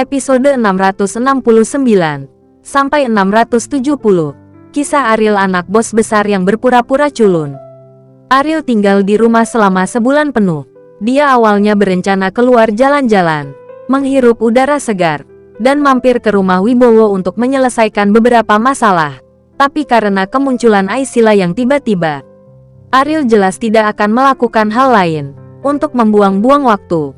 Episode 669 sampai 670. Kisah Ariel, anak bos besar yang berpura-pura culun. Ariel tinggal di rumah selama sebulan penuh. Dia awalnya berencana keluar jalan-jalan, menghirup udara segar, dan mampir ke rumah Wibowo untuk menyelesaikan beberapa masalah. Tapi karena kemunculan Aisila yang tiba-tiba, Ariel jelas tidak akan melakukan hal lain untuk membuang-buang waktu.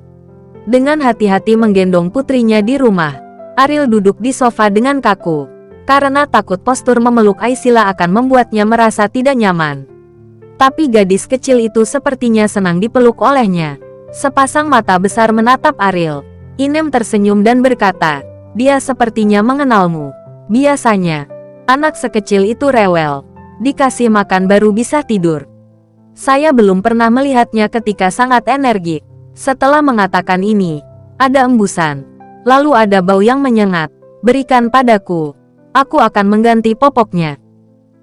Dengan hati-hati menggendong putrinya di rumah, Ariel duduk di sofa dengan kaku, karena takut postur memeluk Aisila akan membuatnya merasa tidak nyaman. Tapi gadis kecil itu sepertinya senang dipeluk olehnya. Sepasang mata besar menatap Ariel. Inem tersenyum dan berkata, "Dia sepertinya mengenalmu. Biasanya, anak sekecil itu rewel. Dikasih makan baru bisa tidur. Saya belum pernah melihatnya ketika sangat energik." Setelah mengatakan ini, ada embusan. Lalu ada bau yang menyengat. "Berikan padaku. Aku akan mengganti popoknya,"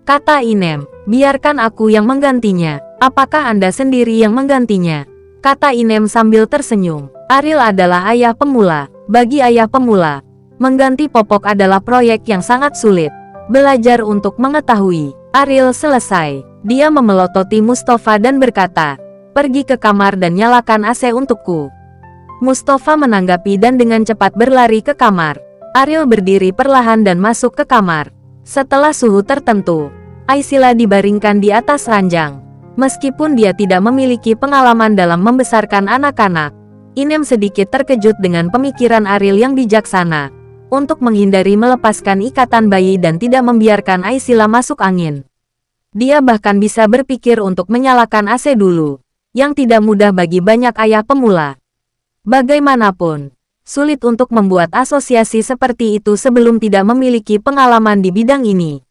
kata Inem. "Biarkan aku yang menggantinya." "Apakah Anda sendiri yang menggantinya?" kata Inem sambil tersenyum. Ariel adalah ayah pemula. Bagi ayah pemula, mengganti popok adalah proyek yang sangat sulit. Belajar untuk mengetahui. Ariel selesai. Dia memelototi Mustafa dan berkata, "Pergi ke kamar dan nyalakan AC untukku." Mustafa menanggapi dan dengan cepat berlari ke kamar. Ariel berdiri perlahan dan masuk ke kamar. Setelah suhu tertentu, Aisila dibaringkan di atas ranjang. Meskipun dia tidak memiliki pengalaman dalam membesarkan anak-anak, Inem sedikit terkejut dengan pemikiran Ariel yang bijaksana untuk menghindari melepaskan ikatan bayi dan tidak membiarkan Aisila masuk angin. Dia bahkan bisa berpikir untuk menyalakan AC dulu, yang tidak mudah bagi banyak ayah pemula. Bagaimanapun, sulit untuk membuat asosiasi seperti itu sebelum tidak memiliki pengalaman di bidang ini.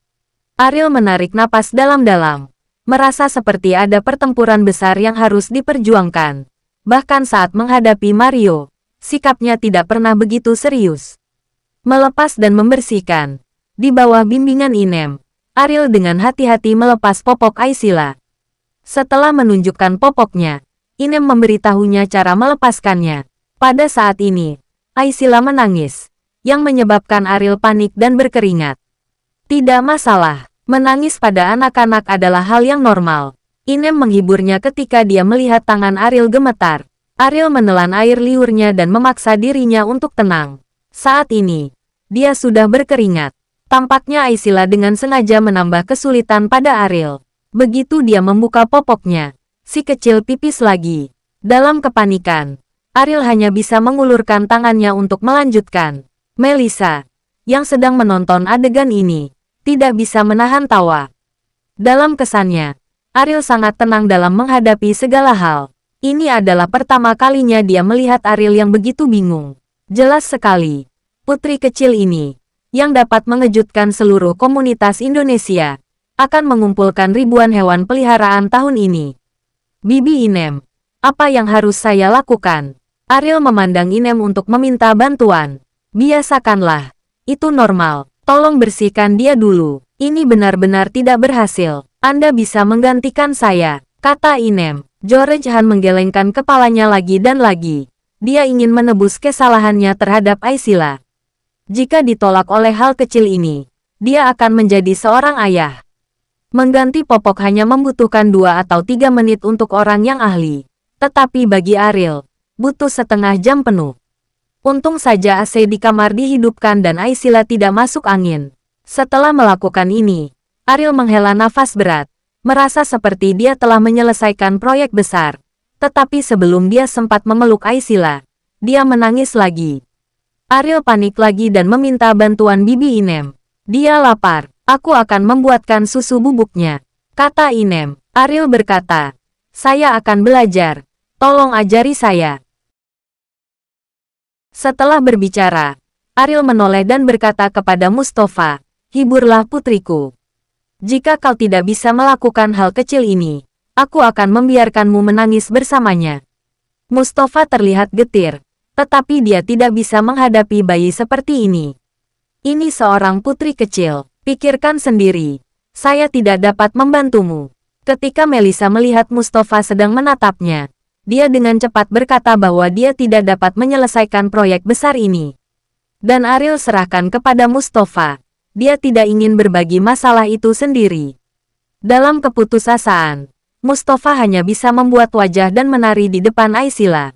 Ariel menarik napas dalam-dalam, merasa seperti ada pertempuran besar yang harus diperjuangkan. Bahkan saat menghadapi Mario, sikapnya tidak pernah begitu serius. Melepas dan membersihkan. Di bawah bimbingan Inem, Ariel dengan hati-hati melepas popok Aisila. Setelah menunjukkan popoknya, Inem memberitahunya cara melepaskannya. Pada saat ini, Aisila menangis, yang menyebabkan Ariel panik dan berkeringat. Tidak masalah, menangis pada anak-anak adalah hal yang normal. Inem menghiburnya ketika dia melihat tangan Ariel gemetar. Ariel menelan air liurnya dan memaksa dirinya untuk tenang. Saat ini, dia sudah berkeringat. Tampaknya Aisila dengan sengaja menambah kesulitan pada Ariel. Begitu dia membuka popoknya, si kecil pipis lagi. Dalam kepanikan, Ariel hanya bisa mengulurkan tangannya untuk melanjutkan. Melissa, yang sedang menonton adegan ini, tidak bisa menahan tawa. Dalam kesannya, Ariel sangat tenang dalam menghadapi segala hal. Ini adalah pertama kalinya dia melihat Ariel yang begitu bingung. Jelas sekali, putri kecil ini, yang dapat mengejutkan seluruh komunitas Indonesia, akan mengumpulkan ribuan hewan peliharaan tahun ini. "Bibi Inem, apa yang harus saya lakukan?" Ariel memandang Inem untuk meminta bantuan. "Biasakanlah, itu normal. Tolong bersihkan dia dulu. Ini benar-benar tidak berhasil. Anda bisa menggantikan saya," kata Inem. George Han menggelengkan kepalanya lagi dan lagi. Dia ingin menebus kesalahannya terhadap Aisila. Jika ditolak oleh hal kecil ini, dia akan menjadi seorang ayah. Mengganti popok hanya membutuhkan 2 atau 3 menit untuk orang yang ahli. Tetapi bagi Ariel, butuh setengah jam penuh. Untung saja AC di kamar dihidupkan dan Aisila tidak masuk angin. Setelah melakukan ini, Ariel menghela nafas berat, merasa seperti dia telah menyelesaikan proyek besar. Tetapi sebelum dia sempat memeluk Aisila, dia menangis lagi. Ariel panik lagi dan meminta bantuan Bibi Inem. "Dia lapar. Aku akan membuatkan susu bubuknya," kata Inem. Ariel berkata, "Saya akan belajar. Tolong ajari saya." Setelah berbicara, Ariel menoleh dan berkata kepada Mustafa, "Hiburlah putriku. Jika kau tidak bisa melakukan hal kecil ini, aku akan membiarkanmu menangis bersamanya." Mustafa terlihat getir, tetapi dia tidak bisa menghadapi bayi seperti ini. "Ini seorang putri kecil. Pikirkan sendiri. Saya tidak dapat membantumu." Ketika Melissa melihat Mustafa sedang menatapnya, dia dengan cepat berkata bahwa dia tidak dapat menyelesaikan proyek besar ini. Dan Ariel serahkan kepada Mustafa. Dia tidak ingin berbagi masalah itu sendiri. Dalam keputusasaan, Mustafa hanya bisa membuat wajah dan menari di depan Aisila.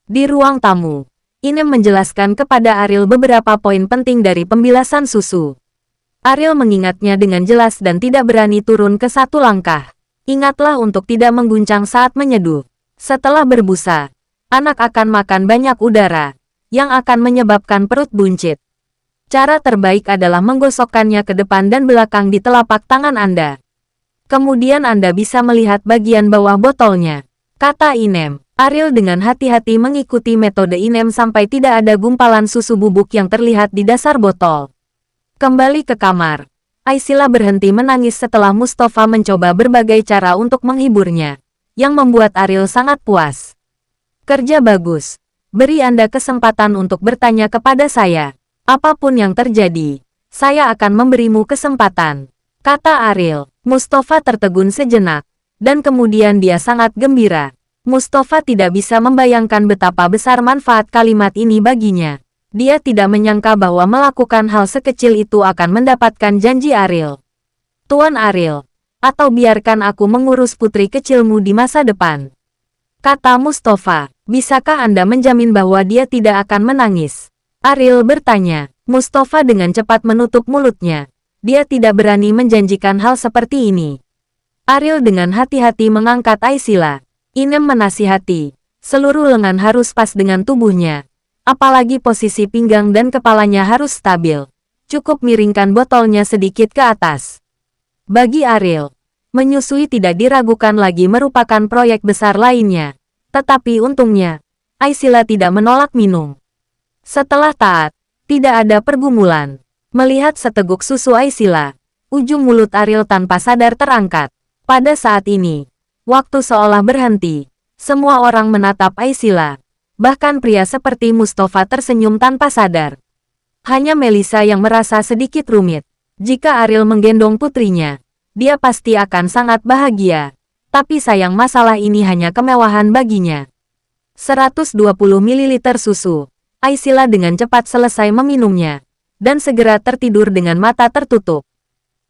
Di ruang tamu, Inem menjelaskan kepada Ariel beberapa poin penting dari pembilasan susu. Ariel mengingatnya dengan jelas dan tidak berani turun ke satu langkah. Ingatlah untuk tidak mengguncang saat menyeduh. Setelah berbusa, anak akan makan banyak udara, yang akan menyebabkan perut buncit. Cara terbaik adalah menggosokkannya ke depan dan belakang di telapak tangan Anda. Kemudian Anda bisa melihat bagian bawah botolnya, kata Inem. Ariel dengan hati-hati mengikuti metode Inem sampai tidak ada gumpalan susu bubuk yang terlihat di dasar botol. Kembali ke kamar, Aisila berhenti menangis setelah Mustafa mencoba berbagai cara untuk menghiburnya, yang membuat Ariel sangat puas. Kerja bagus. Beri Anda kesempatan untuk bertanya kepada saya. Apapun yang terjadi, saya akan memberimu kesempatan, kata Ariel. Mustafa tertegun sejenak, dan kemudian dia sangat gembira. Mustafa tidak bisa membayangkan betapa besar manfaat kalimat ini baginya. Dia tidak menyangka bahwa melakukan hal sekecil itu akan mendapatkan janji Ariel. Tuan Ariel, atau biarkan aku mengurus putri kecilmu di masa depan, kata Mustafa. Bisakah Anda menjamin bahwa dia tidak akan menangis? Ariel bertanya. Mustafa dengan cepat menutup mulutnya. Dia tidak berani menjanjikan hal seperti ini. Ariel dengan hati-hati mengangkat Aisila. Inem menasihati, seluruh lengan harus pas dengan tubuhnya. Apalagi posisi pinggang dan kepalanya harus stabil. Cukup miringkan botolnya sedikit ke atas. Bagi Ariel, menyusui tidak diragukan lagi merupakan proyek besar lainnya. Tetapi untungnya, Aisila tidak menolak minum. Setelah taat, tidak ada pergumulan. Melihat seteguk susu Aisila, ujung mulut Ariel tanpa sadar terangkat. Pada saat ini, waktu seolah berhenti. Semua orang menatap Aisila. Bahkan pria seperti Mustafa tersenyum tanpa sadar. Hanya Melissa yang merasa sedikit rumit. Jika Ariel menggendong putrinya, dia pasti akan sangat bahagia. Tapi sayang masalah ini hanya kemewahan baginya. 120 ml susu. Aisila dengan cepat selesai meminumnya. Dan segera tertidur dengan mata tertutup.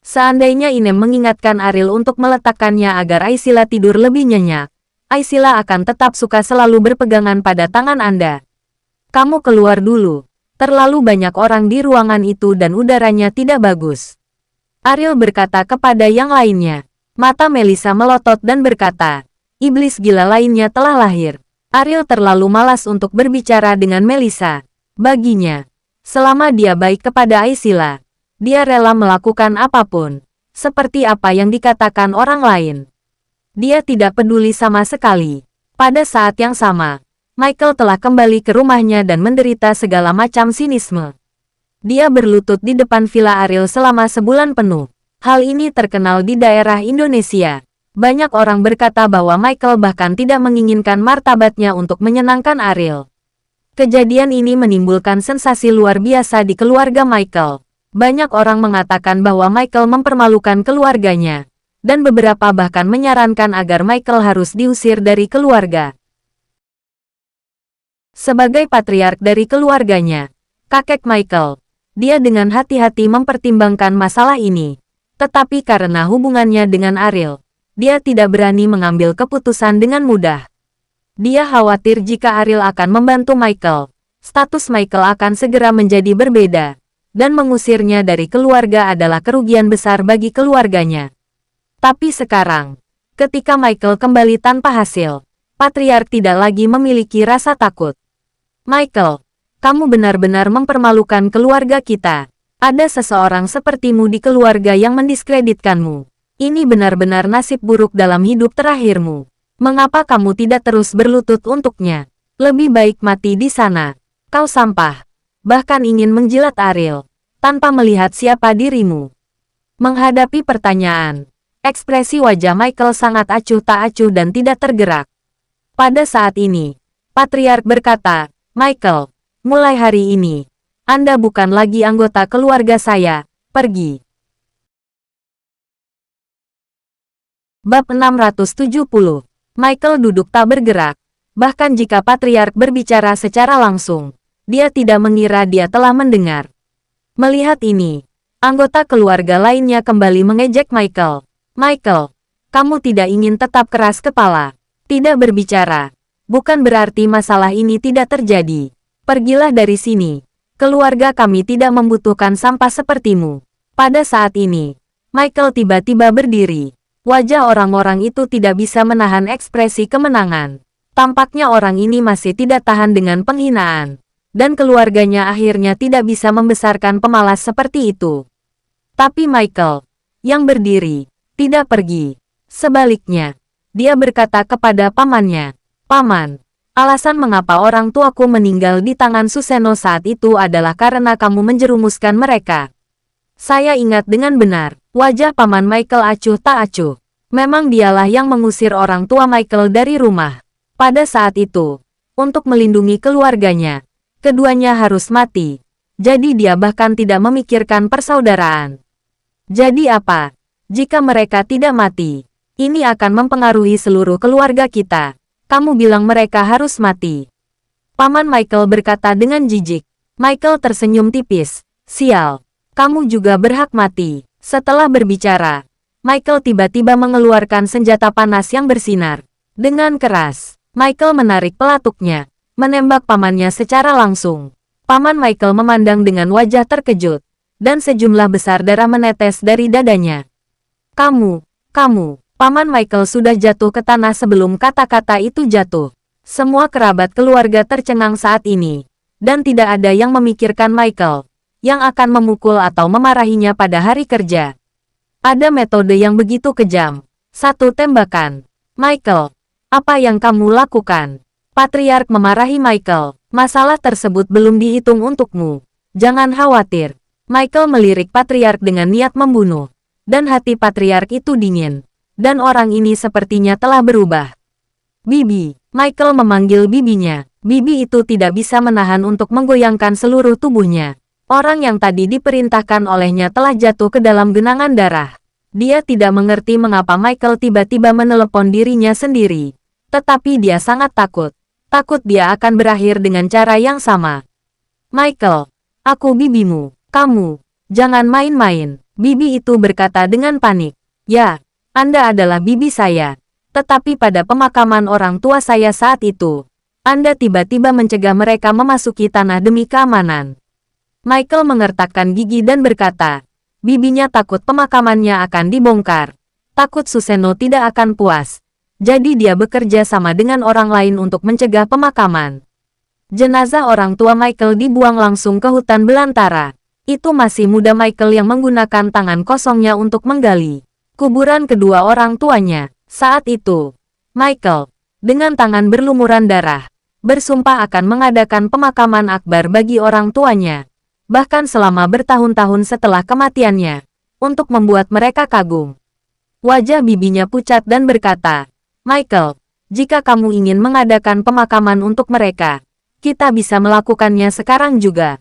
Seandainya Inem mengingatkan Ariel untuk meletakkannya agar Aisila tidur lebih nyenyak, Aisila akan tetap suka selalu berpegangan pada tangan Anda. Kamu keluar dulu. Terlalu banyak orang di ruangan itu dan udaranya tidak bagus. Ariel berkata kepada yang lainnya. Mata Melissa melotot dan berkata, iblis gila lainnya telah lahir. Ariel terlalu malas untuk berbicara dengan Melissa. Baginya, selama dia baik kepada Aisila, dia rela melakukan apapun, seperti apa yang dikatakan orang lain. Dia tidak peduli sama sekali. Pada saat yang sama, Michael telah kembali ke rumahnya dan menderita segala macam sinisme. Dia berlutut di depan villa Ariel selama sebulan penuh. Hal ini terkenal di daerah Indonesia. Banyak orang berkata bahwa Michael bahkan tidak menginginkan martabatnya untuk menyenangkan Ariel. Kejadian ini menimbulkan sensasi luar biasa di keluarga Michael. Banyak orang mengatakan bahwa Michael mempermalukan keluarganya. Dan beberapa bahkan menyarankan agar Michael harus diusir dari keluarga. Sebagai patriark dari keluarganya, kakek Michael, dia dengan hati-hati mempertimbangkan masalah ini. Tetapi karena hubungannya dengan Ariel, dia tidak berani mengambil keputusan dengan mudah. Dia khawatir jika Ariel akan membantu Michael, status Michael akan segera menjadi berbeda, dan mengusirnya dari keluarga adalah kerugian besar bagi keluarganya. Tapi sekarang, ketika Michael kembali tanpa hasil, patriark tidak lagi memiliki rasa takut. Michael, kamu benar-benar mempermalukan keluarga kita. Ada seseorang sepertimu di keluarga yang mendiskreditkanmu. Ini benar-benar nasib buruk dalam hidup terakhirmu. Mengapa kamu tidak terus berlutut untuknya? Lebih baik mati di sana. Kau sampah. Bahkan ingin menjilat Ariel, tanpa melihat siapa dirimu. Menghadapi pertanyaan, ekspresi wajah Michael sangat acuh tak acuh dan tidak tergerak. Pada saat ini, patriark berkata, Michael, mulai hari ini, Anda bukan lagi anggota keluarga saya, pergi. Bab 670. Michael duduk tak bergerak. Bahkan jika patriark berbicara secara langsung, Dia tidak mengira dia telah mendengar. Melihat ini, anggota keluarga lainnya kembali mengejek Michael. Michael, kamu tidak ingin tetap keras kepala, tidak berbicara. Bukan berarti masalah ini tidak terjadi. Pergilah dari sini. Keluarga kami tidak membutuhkan sampah sepertimu. Pada saat ini, Michael tiba-tiba berdiri. Wajah orang-orang itu tidak bisa menahan ekspresi kemenangan. Tampaknya orang ini masih tidak tahan dengan penghinaan. Dan keluarganya akhirnya tidak bisa membesarkan pemalas seperti itu. Tapi Michael, yang berdiri, tidak pergi. Sebaliknya, dia berkata kepada pamannya, "Paman, alasan mengapa orang tuaku meninggal di tangan Suseno saat itu adalah karena kamu menjerumuskan mereka." Saya ingat dengan benar, wajah paman Michael acuh tak acuh. Memang dialah yang mengusir orang tua Michael dari rumah. Pada saat itu, untuk melindungi keluarganya, keduanya harus mati. Jadi dia bahkan tidak memikirkan persaudaraan. Jadi apa? Jika mereka tidak mati, ini akan mempengaruhi seluruh keluarga kita. Kamu bilang mereka harus mati. Paman Michael berkata dengan jijik. Michael tersenyum tipis. Sial, kamu juga berhak mati. Setelah berbicara, Michael tiba-tiba mengeluarkan senjata panas yang bersinar. Dengan keras, Michael menarik pelatuknya, menembak pamannya secara langsung. Paman Michael memandang dengan wajah terkejut, dan sejumlah besar darah menetes dari dadanya. Kamu, Paman Michael sudah jatuh ke tanah sebelum kata-kata itu jatuh. Semua kerabat keluarga tercengang saat ini, dan tidak ada yang memikirkan Michael, yang akan memukul atau memarahinya pada hari kerja. Ada metode yang begitu kejam. Satu tembakan. Michael, apa yang kamu lakukan? Patriark memarahi Michael. Masalah tersebut belum dihitung untukmu. Jangan khawatir. Michael melirik Patriark dengan niat membunuh. Dan hati Patriark itu dingin. Dan orang ini sepertinya telah berubah. Bibi, Michael memanggil bibinya. Bibi itu tidak bisa menahan untuk menggoyangkan seluruh tubuhnya. Orang yang tadi diperintahkan olehnya telah jatuh ke dalam genangan darah. Dia tidak mengerti mengapa Michael tiba-tiba menelepon dirinya sendiri. Tetapi dia sangat takut. Takut dia akan berakhir dengan cara yang sama. Michael, aku bibimu. Kamu, jangan main-main. Bibi itu berkata dengan panik. Ya, Anda adalah bibi saya. Tetapi pada pemakaman orang tua saya saat itu, Anda tiba-tiba mencegah mereka memasuki tanah demi keamanan. Michael mengertakkan gigi dan berkata, bibinya takut pemakamannya akan dibongkar. Takut Suseno tidak akan puas. Jadi dia bekerja sama dengan orang lain untuk mencegah pemakaman. Jenazah orang tua Michael dibuang langsung ke hutan belantara. Itu masih muda Michael yang menggunakan tangan kosongnya untuk menggali kuburan kedua orang tuanya. Saat itu, Michael, dengan tangan berlumuran darah, bersumpah akan mengadakan pemakaman akbar bagi orang tuanya. Bahkan selama bertahun-tahun setelah kematiannya, untuk membuat mereka kagum. Wajah bibinya pucat dan berkata, Michael, jika kamu ingin mengadakan pemakaman untuk mereka, kita bisa melakukannya sekarang juga.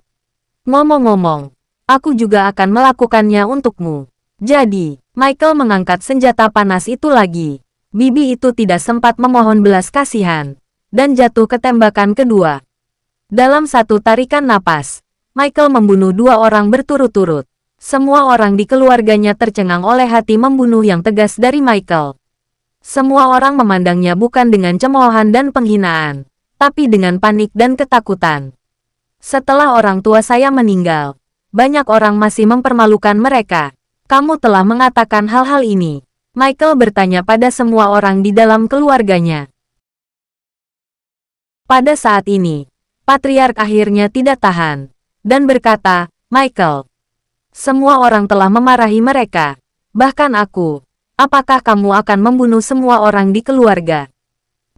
Ngomong-ngomong, aku juga akan melakukannya untukmu. Jadi, Michael mengangkat senjata panas itu lagi. Bibi itu tidak sempat memohon belas kasihan, dan jatuh ke tembakan kedua. Dalam satu tarikan napas, Michael membunuh dua orang berturut-turut. Semua orang di keluarganya tercengang oleh hati membunuh yang tegas dari Michael. Semua orang memandangnya bukan dengan cemoohan dan penghinaan, tapi dengan panik dan ketakutan. Setelah orang tua saya meninggal, banyak orang masih mempermalukan mereka. Kamu telah mengatakan hal-hal ini. Michael bertanya pada semua orang di dalam keluarganya. Pada saat ini, Patriark akhirnya tidak tahan, dan berkata, Michael, semua orang telah memarahi mereka, bahkan aku. Apakah kamu akan membunuh semua orang di keluarga?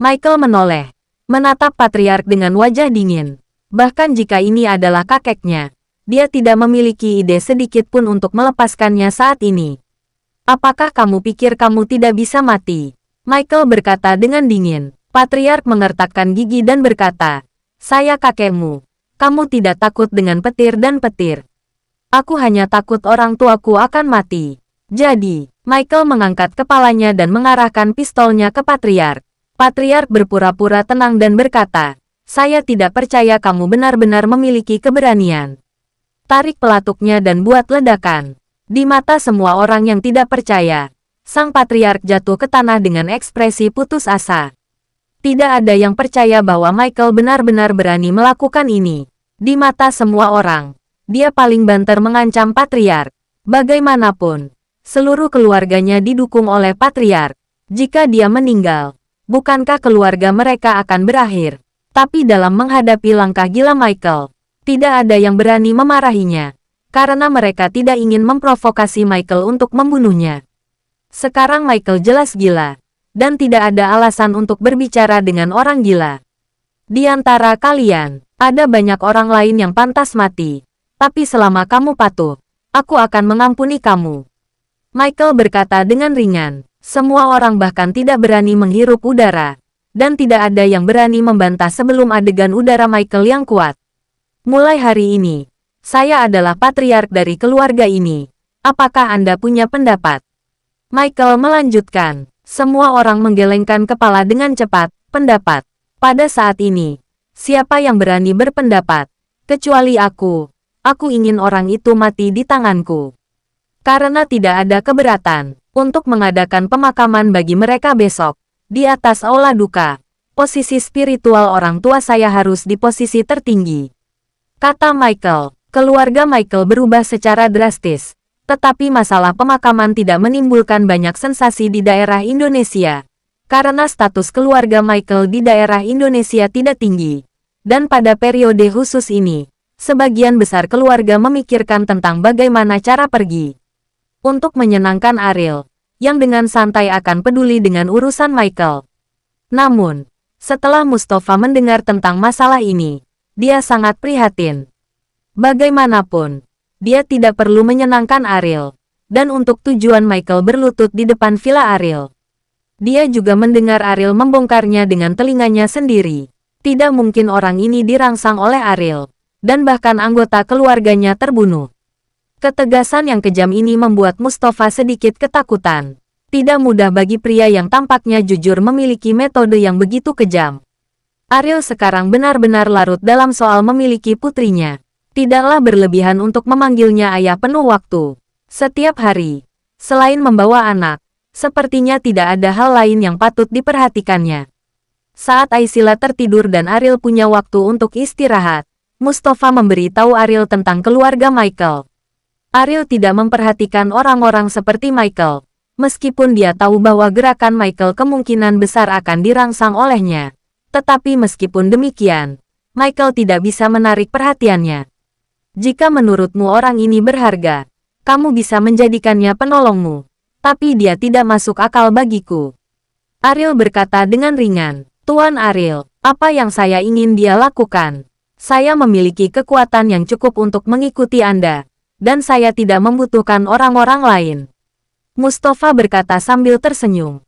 Michael menoleh, menatap Patriark dengan wajah dingin. Bahkan jika ini adalah kakeknya, dia tidak memiliki ide sedikit pun untuk melepaskannya saat ini. Apakah kamu pikir kamu tidak bisa mati? Michael berkata dengan dingin. Patriark mengertakkan gigi dan berkata, saya kakekmu. Kamu tidak takut dengan petir dan petir. Aku hanya takut orang tuaku akan mati. Jadi, Michael mengangkat kepalanya dan mengarahkan pistolnya ke Patriark. Patriark berpura-pura tenang dan berkata, Saya tidak percaya kamu benar-benar memiliki keberanian. Tarik pelatuknya dan buat ledakan. Di mata semua orang yang tidak percaya, sang patriark jatuh ke tanah dengan ekspresi putus asa. Tidak ada yang percaya bahwa Michael benar-benar berani melakukan ini. Di mata semua orang, dia paling banter mengancam patriark. Bagaimanapun, seluruh keluarganya didukung oleh patriark. Jika dia meninggal, bukankah keluarga mereka akan berakhir? Tapi dalam menghadapi langkah gila Michael, tidak ada yang berani memarahinya, karena mereka tidak ingin memprovokasi Michael untuk membunuhnya. Sekarang Michael jelas gila, dan tidak ada alasan untuk berbicara dengan orang gila. Di antara kalian, ada banyak orang lain yang pantas mati, tapi selama kamu patuh, aku akan mengampuni kamu. Michael berkata dengan ringan. Semua orang bahkan tidak berani menghirup udara, dan tidak ada yang berani membantah sebelum adegan udara Michael yang kuat. Mulai hari ini, saya adalah patriark dari keluarga ini. Apakah Anda punya pendapat? Michael melanjutkan. Semua orang menggelengkan kepala dengan cepat. Pendapat. Pada saat ini, siapa yang berani berpendapat? Kecuali aku. Aku ingin orang itu mati di tanganku. Karena tidak ada keberatan untuk mengadakan pemakaman bagi mereka besok. Di atas aula duka, posisi spiritual orang tua saya harus di posisi tertinggi. Kata Michael. Keluarga Michael berubah secara drastis. Tetapi masalah pemakaman tidak menimbulkan banyak sensasi di daerah Indonesia. Karena status keluarga Michael di daerah Indonesia tidak tinggi. Dan pada periode khusus ini, sebagian besar keluarga memikirkan tentang bagaimana cara pergi. Untuk menyenangkan Ariel, yang dengan santai akan peduli dengan urusan Michael. Namun, setelah Mustafa mendengar tentang masalah ini, dia sangat prihatin. Bagaimanapun, dia tidak perlu menyenangkan Ariel, dan untuk tujuan Michael berlutut di depan villa Ariel. Dia juga mendengar Ariel membongkarnya dengan telinganya sendiri. Tidak mungkin orang ini dirangsang oleh Ariel, dan bahkan anggota keluarganya terbunuh. Ketegasan yang kejam ini membuat Mustafa sedikit ketakutan. Tidak mudah bagi pria yang tampaknya jujur memiliki metode yang begitu kejam. Ariel sekarang benar-benar larut dalam soal memiliki putrinya. Tidaklah berlebihan untuk memanggilnya ayah penuh waktu. Setiap hari, selain membawa anak, sepertinya tidak ada hal lain yang patut diperhatikannya. Saat Aisila tertidur dan Ariel punya waktu untuk istirahat, Mustafa memberitahu Ariel tentang keluarga Michael. Ariel tidak memperhatikan orang-orang seperti Michael, meskipun dia tahu bahwa gerakan Michael kemungkinan besar akan dirangsang olehnya. Tetapi meskipun demikian, Michael tidak bisa menarik perhatiannya. Jika menurutmu orang ini berharga, kamu bisa menjadikannya penolongmu. Tapi dia tidak masuk akal bagiku. Ariel berkata dengan ringan. Tuan Ariel, apa yang saya ingin dia lakukan? Saya memiliki kekuatan yang cukup untuk mengikuti Anda. Dan saya tidak membutuhkan orang-orang lain. Mustafa berkata sambil tersenyum.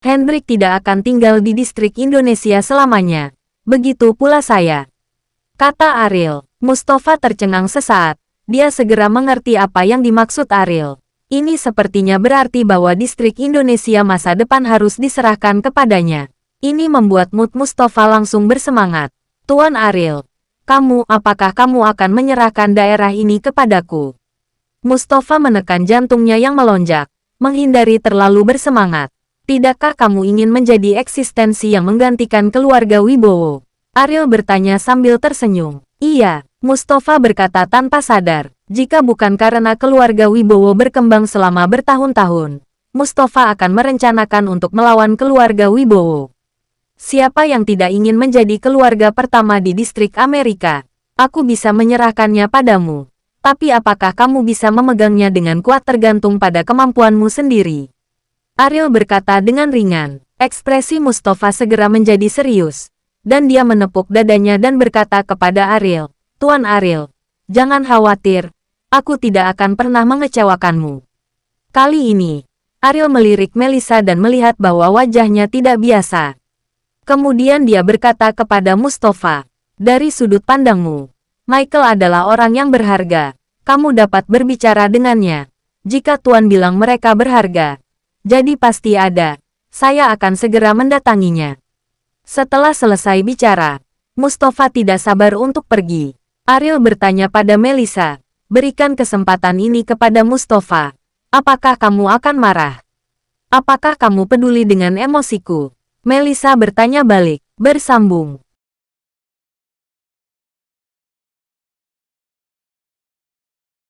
Hendrik tidak akan tinggal di distrik Indonesia selamanya. Begitu pula saya. Kata Ariel. Mustafa tercengang sesaat. Dia segera mengerti apa yang dimaksud Ariel. Ini sepertinya berarti bahwa distrik Indonesia masa depan harus diserahkan kepadanya. Ini membuat mood Mustafa langsung bersemangat. Tuan Ariel. Apakah kamu akan menyerahkan daerah ini kepadaku? Mustafa menekan jantungnya yang melonjak, menghindari terlalu bersemangat. Tidakkah kamu ingin menjadi eksistensi yang menggantikan keluarga Wibowo? Ariel bertanya sambil tersenyum. Iya, Mustafa berkata tanpa sadar. Jika bukan karena keluarga Wibowo berkembang selama bertahun-tahun, Mustafa akan merencanakan untuk melawan keluarga Wibowo. Siapa yang tidak ingin menjadi keluarga pertama di distrik Amerika? Aku bisa menyerahkannya padamu. Tapi apakah kamu bisa memegangnya dengan kuat tergantung pada kemampuanmu sendiri? Ariel berkata dengan ringan. Ekspresi Mustafa segera menjadi serius. Dan dia menepuk dadanya dan berkata kepada Ariel. Tuan Ariel, jangan khawatir. Aku tidak akan pernah mengecewakanmu. Kali ini, Ariel melirik Melissa dan melihat bahwa wajahnya tidak biasa. Kemudian dia berkata kepada Mustafa, dari sudut pandangmu, Michael adalah orang yang berharga. Kamu dapat berbicara dengannya. Jika Tuan bilang mereka berharga, jadi pasti ada. Saya akan segera mendatanginya. Setelah selesai bicara, Mustafa tidak sabar untuk pergi. Ariel bertanya pada Melissa, berikan kesempatan ini kepada Mustafa. Apakah kamu akan marah? Apakah kamu peduli dengan emosiku? Melissa bertanya balik, bersambung.